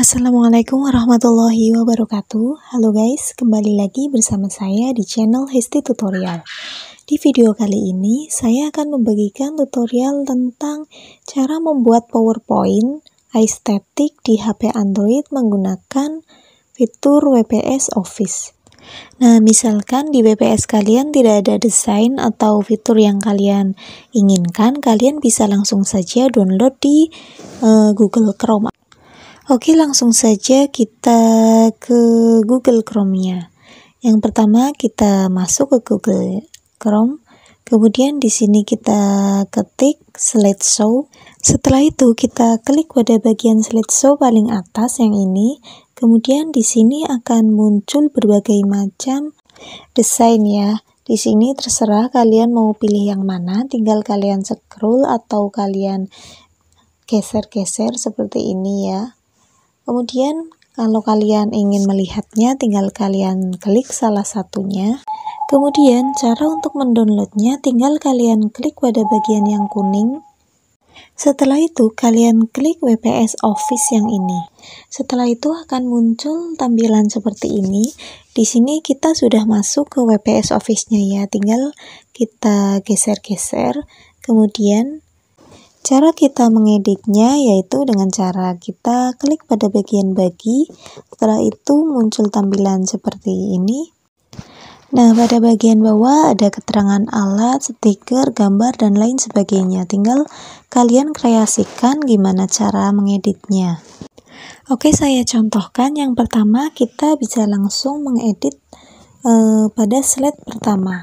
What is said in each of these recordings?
Assalamualaikum warahmatullahi wabarakatuh. Halo guys, kembali lagi bersama saya di channel Hesti Tutorial. Di video kali ini, saya akan membagikan tutorial tentang cara membuat PowerPoint estetik di HP Android menggunakan fitur WPS Office. Nah, misalkan di WPS kalian tidak ada desain atau fitur yang kalian inginkan, kalian bisa langsung saja download di Google Chrome. Oke, langsung saja kita ke Google Chrome-nya. Yang pertama kita masuk ke Google Chrome. Kemudian di sini kita ketik slideshow. Setelah itu kita klik pada bagian slideshow paling atas yang ini. Kemudian di sini akan muncul berbagai macam desain ya. Di sini terserah kalian mau pilih yang mana, tinggal kalian scroll atau kalian geser-geser seperti ini ya. Kemudian kalau kalian ingin melihatnya, tinggal kalian klik salah satunya. Kemudian cara untuk mendownloadnya tinggal kalian klik pada bagian yang kuning. Setelah itu kalian klik WPS Office yang ini. Setelah itu akan muncul tampilan seperti ini. Di sini kita sudah masuk ke WPS Office-nya ya, tinggal kita geser-geser. Kemudian cara kita mengeditnya yaitu dengan cara kita klik pada bagian bagi. Setelah itu muncul tampilan seperti ini. Nah, pada bagian bawah ada keterangan alat, stiker, gambar, dan lain sebagainya. Tinggal kalian kreasikan gimana cara mengeditnya. Oke, saya contohkan. Yang pertama kita bisa langsung mengedit pada slide pertama.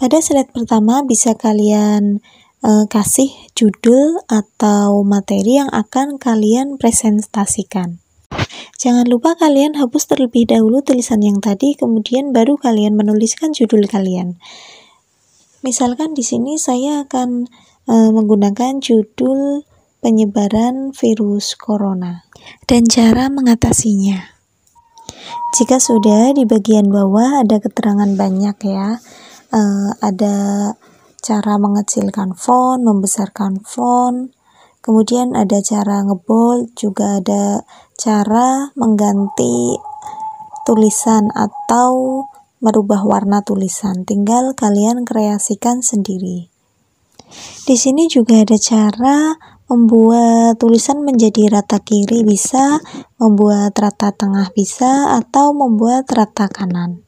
Pada slide pertama bisa kalian kasih judul atau materi yang akan kalian presentasikan. Jangan lupa kalian hapus terlebih dahulu tulisan yang tadi, kemudian baru kalian menuliskan judul kalian. Misalkan di sini saya akan menggunakan judul penyebaran virus corona dan cara mengatasinya. Jika sudah, di bagian bawah ada keterangan banyak ya. Ada cara mengecilkan font, membesarkan font, kemudian ada cara ngebold, juga ada cara mengganti tulisan atau merubah warna tulisan. Tinggal kalian kreasikan sendiri. Di sini juga ada cara membuat tulisan menjadi rata kiri bisa, membuat rata tengah bisa, atau membuat rata kanan.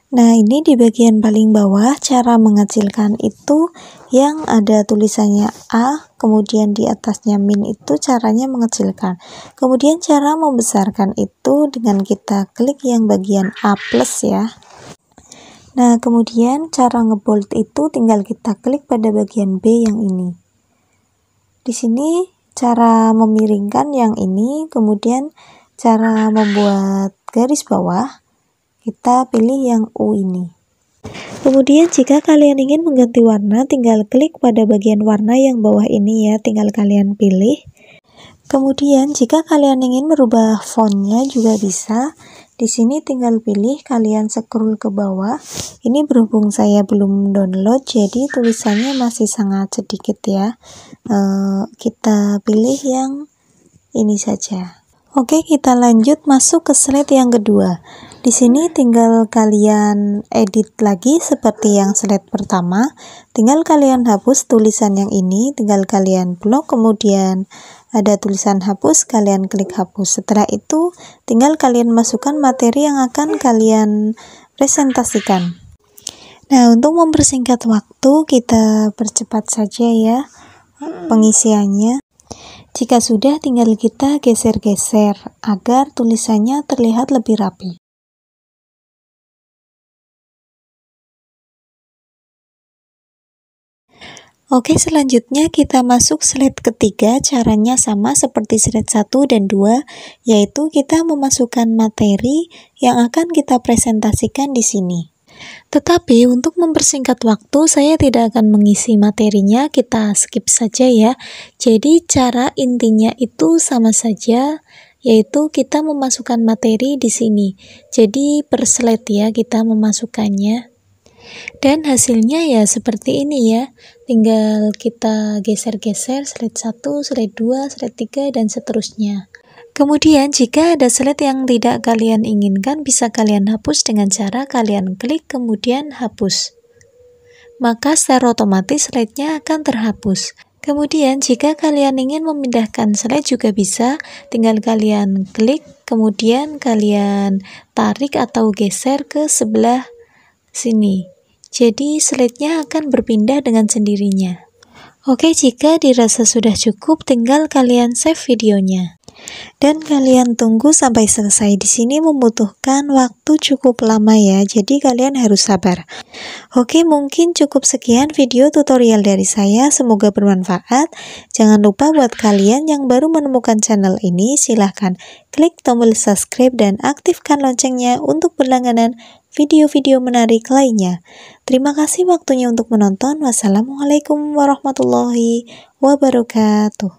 Nah, ini di bagian paling bawah cara mengecilkan itu yang ada tulisannya A, kemudian di atasnya min itu caranya mengecilkan. Kemudian cara membesarkan itu dengan kita klik yang bagian A+ ya. Nah, kemudian cara ngebold itu tinggal kita klik pada bagian B yang ini. Di sini cara memiringkan yang ini, kemudian cara membuat garis bawah kita pilih yang U ini. Kemudian jika kalian ingin mengganti warna, tinggal klik pada bagian warna yang bawah ini ya, tinggal kalian pilih. Kemudian jika kalian ingin merubah fontnya juga bisa. Di sini tinggal pilih, kalian scroll ke bawah. Ini berhubung saya belum download, jadi tulisannya masih sangat sedikit ya. Kita pilih yang ini saja. Oke, kita lanjut masuk ke slide yang kedua. Di sini tinggal kalian edit lagi seperti yang slide pertama. Tinggal kalian hapus tulisan yang ini, tinggal kalian blok, kemudian ada tulisan hapus, kalian klik hapus. Setelah itu tinggal kalian masukkan materi yang akan kalian presentasikan. Nah, untuk mempersingkat waktu kita percepat saja ya pengisiannya. Jika sudah, tinggal kita geser-geser agar tulisannya terlihat lebih rapi. Oke, selanjutnya kita masuk slide ketiga. Caranya sama seperti slide 1 dan 2, yaitu kita memasukkan materi yang akan kita presentasikan di sini. Tetapi untuk mempersingkat waktu, saya tidak akan mengisi materinya, kita skip saja ya. Jadi cara intinya itu sama saja, yaitu kita memasukkan materi di sini. Jadi per slide ya kita memasukkannya. Dan hasilnya ya seperti ini ya. Tinggal kita geser-geser slide 1, slide 2, slide 3 dan seterusnya. Kemudian jika ada slide yang tidak kalian inginkan, bisa kalian hapus dengan cara kalian klik kemudian hapus. Maka secara otomatis slide-nya akan terhapus. Kemudian jika kalian ingin memindahkan slide juga bisa, tinggal kalian klik kemudian kalian tarik atau geser ke sebelah sini. Jadi slide-nya akan berpindah dengan sendirinya. Oke, jika dirasa sudah cukup, tinggal kalian save videonya. Dan kalian tunggu sampai selesai. Di sini membutuhkan waktu cukup lama ya, jadi kalian harus sabar. Oke, mungkin cukup sekian video tutorial dari saya, semoga bermanfaat. Jangan lupa buat kalian yang baru menemukan channel ini, silahkan klik tombol subscribe dan aktifkan loncengnya untuk berlangganan video-video menarik lainnya. Terima kasih waktunya untuk menonton. Wassalamualaikum warahmatullahi wabarakatuh.